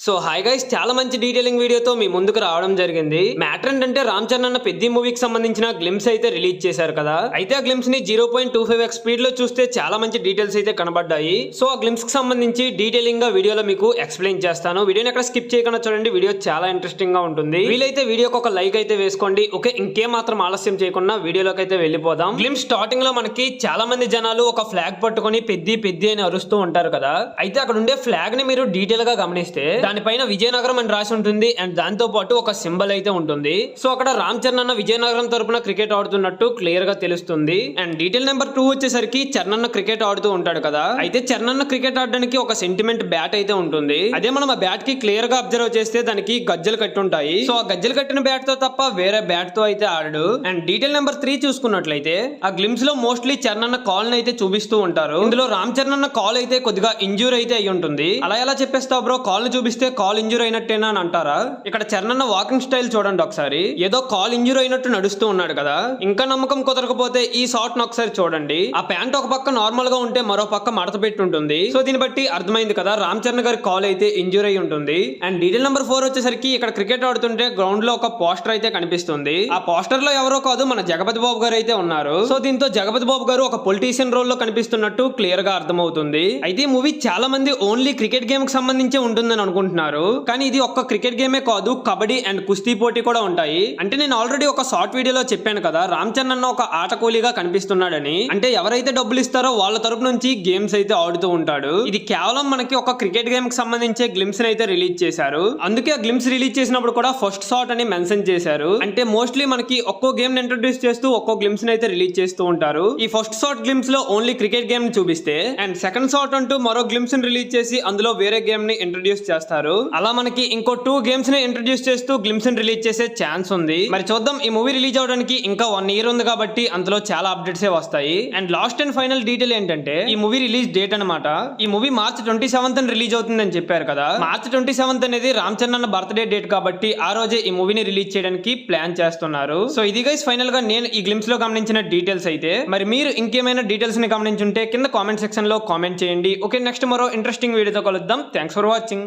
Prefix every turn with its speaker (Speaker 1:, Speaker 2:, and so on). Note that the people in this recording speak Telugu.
Speaker 1: సో హాయ్ గైస్, చాలా మంచి డీటెయిలింగ్ వీడియోతో మీ ముందుకు రావడం జరిగింది. మ్యాటర్ ఏంటంటే రామ్ చరణ్ అన్న పెద్ద మూవీకి సంబంధించిన గ్లిమ్స్ అయితే రిలీజ్ చేశారు కదా. అయితే ఆ గ్లిమ్స్ ని 0.25x స్పీడ్ లో చూస్తే చాలా మంచి డీటెయిల్స్ అయితే కనబడ్డాయి. సో ఆ గ్లిమ్స్ కి సంబంధించి డీటెయిలింగ్ గా వీడియోలో మీకు ఎక్స్ప్లెయిన్ చేస్తాను. వీడియోని ఎక్కడ స్కిప్ చేయకుండా చూడండి, వీడియో చాలా ఇంట్రెస్టింగ్ గా ఉంటుంది. వీలైతే వీడియోకి ఒక లైక్ అయితే వేసుకోండి. ఓకే, ఇంకేం మాత్రం ఆలస్యం చేయకుండా వీడియోలోకి అయితే వెళ్ళిపోదాం. గ్లిమ్స్ స్టార్టింగ్ లో మనకి చాలా మంది జనాలు ఒక ఫ్లాగ్ పట్టుకొని పెద్ది అని అరుస్తూ ఉంటారు కదా. అయితే అక్కడ ఉండే ఫ్లాగ్ ని మీరు డీటెయిల్ గా గమనిస్తే దానిపైన విజయనగరం అని రాసి ఉంటుంది. అండ్ దాంతో పాటు ఒక సింబల్ అయితే ఉంటుంది. సో అక్కడ రామ్ చరణ్ అన్న విజయనగరం తరపున క్రికెట్ ఆడుతున్నట్టు క్లియర్ గా తెలుస్తుంది. అండ్ డీటెయిల్ నెంబర్ 2 వచ్చేసరికి చరణ్ అన్న క్రికెట్ ఆడుతూ ఉంటాడు కదా. అయితే చరణ్ అన్న క్రికెట్ ఆడడానికి ఒక సెంటిమెంట్ బ్యాట్ అయితే ఉంటుంది. అదే మనం ఆ బ్యాట్ కి క్లియర్ గా అబ్జర్వ్ చేస్తే దానికి గజ్జలు కట్టి ఉంటాయి. సో ఆ గజ్జలు కట్టిన బ్యాట్ తో తప్ప వేరే బ్యాట్ తో అయితే ఆడడు. అండ్ డీటెయిల్ నెంబర్ 3 చూసుకున్నట్లయితే ఆ గ్లిమ్స్ లో మోస్ట్లీ చరణ్ అన్న కాల్ అయితే చూపిస్తూ ఉంటారు. ఇందులో రామ్ చరణ్ అన్న కాల్ అయితే కొద్దిగా ఇంజూర్ అయితే అయి ఉంటుంది. అలా ఎలా చెప్పేస్తావు బ్రో, కాల్ ని చూపిస్తే కాల్ ఇంజూర్ అయినట్టేనా అని అంటారా? ఇక్కడ చరణ్ అన్న వాకింగ్ స్టైల్ చూడండి ఒకసారి. ఏదో కాల్ ఇంజూర్ అయినట్టు నడుస్తూ ఉన్నాడు కదా. ఇంకా నమ్మకం కుదరకపోతే ఈ షాట్ ను ఒకసారి చూడండి. ఆ ప్యాంట్ ఒక పక్క నార్మల్ గా ఉంటే మరో పక్క మడత పెట్టి ఉంటుంది. సో దీన్ని బట్టి అర్థమైంది కదా, రామ్ చరణ్ గారి కాల్ అయితే ఇంజూర్ అయి ఉంటుంది. అండ్ డీటెయిల్ నెంబర్ 4 వచ్చేసరికి ఇక్కడ క్రికెట్ ఆడుతుంటే గ్రౌండ్ లో ఒక పోస్టర్ అయితే కనిపిస్తుంది. ఆ పోస్టర్ లో ఎవరో కాదు, మన జగపతి బాబు గారు అయితే ఉన్నారు. సో దీంతో జగపతి బాబు గారు ఒక పొలిటీషియన్ రోల్ లో కనిపిస్తున్నట్టు క్లియర్ గా అర్థమవుతుంది. అయితే ఈ మూవీ చాలా మంది ఓన్లీ క్రికెట్ గేమ్ కి సంబంధించి ఉంటుందని అనుకుంటున్నారు. కానీ ఇది ఒక్క క్రికెట్ గేమే కాదు, కబడ్డీ అండ్ కుస్తీ పోటీ కూడా ఉంటాయి. అంటే నేను ఆల్రెడీ ఒక షార్ట్ వీడియోలో చెప్పాను కదా, రామ్ చరణ్ అన్న ఒక ఆట కూలీగా కనిపిస్తున్నాడని. అంటే ఎవరైతే డబ్బులు ఇస్తారో వాళ్ళ తరపు నుంచి గేమ్స్ అయితే ఆడుతూ ఉంటాడు. ఇది కేవలం మనకి ఒక క్రికెట్ గేమ్ కి సంబంధించే గ్లిమ్స్ అయితే రిలీజ్ చేశారు. అందుకే ఆ గ్లిమ్స్ రిలీజ్ చేసినప్పుడు కూడా ఫస్ట్ షాట్ అని మెన్షన్ చేశారు. అంటే మోస్ట్లీ మనకి ఒక్కో గేమ్ ఇంట్రొడ్యూస్ చేస్తూ ఒక్కో గ్లిమ్స్ అయితే రిలీజ్ చేస్తూ ఉంటారు. ఈ ఫస్ట్ షాట్ గ్లిమ్స్ లో ఓన్లీ క్రికెట్ గేమ్ ని చూపిస్తే, అండ్ సెకండ్ షాట్ అంటూ మరో గ్లిమ్స్ ని రిలీజ్ చేసి అందులో వేరే గేమ్ ని ఇంట్రొడ్యూస్ చేస్తారు. అలా మనకి ఇంకో 2 గేమ్స్ ని ఇంట్రొడ్యూస్ చేస్తూ గ్లిమ్స్ ని రిలీజ్ చేసే ఛాన్స్ ఉంది. మరి చూద్దాం, ఈ మూవీ రిలీజ్ అవడానికి ఇంకా 1 year ఉంది కాబట్టి అందులో చాలా అప్డేట్స్ వస్తాయి. And last and final detail ఏంటంటే ఈ మూవీ రిలీజ్ డేట్ అనమాట. ఈ మూవీ March 27th రిలీజ్ అవుతుందని చెప్పారు కదా. March 27th అనేది రామ్ చరణ్ అన్న బర్త్డే డేట్ కాబట్టి ఆ రోజే ఈ మూవీని రిలీజ్ చేయడానికి ప్లాన్ చేస్తున్నారు. సో ఇది గైస్ ఫైనల్ గా నేను ఈ గ్లిమ్స్ లో గమనించిన డీటెయిల్స్ అయితే. మరి మీరు ఇంకేమైనా డీటెయిల్స్ ని గమనించుంటే కింద కామెంట్ సెక్షన్ లో కామెంట్ చేయండి. ఓకే, నెక్స్ట్ మరో ఇంట్రెస్టింగ్ వీడియోతో కలుద్దాం. Thanks for watching.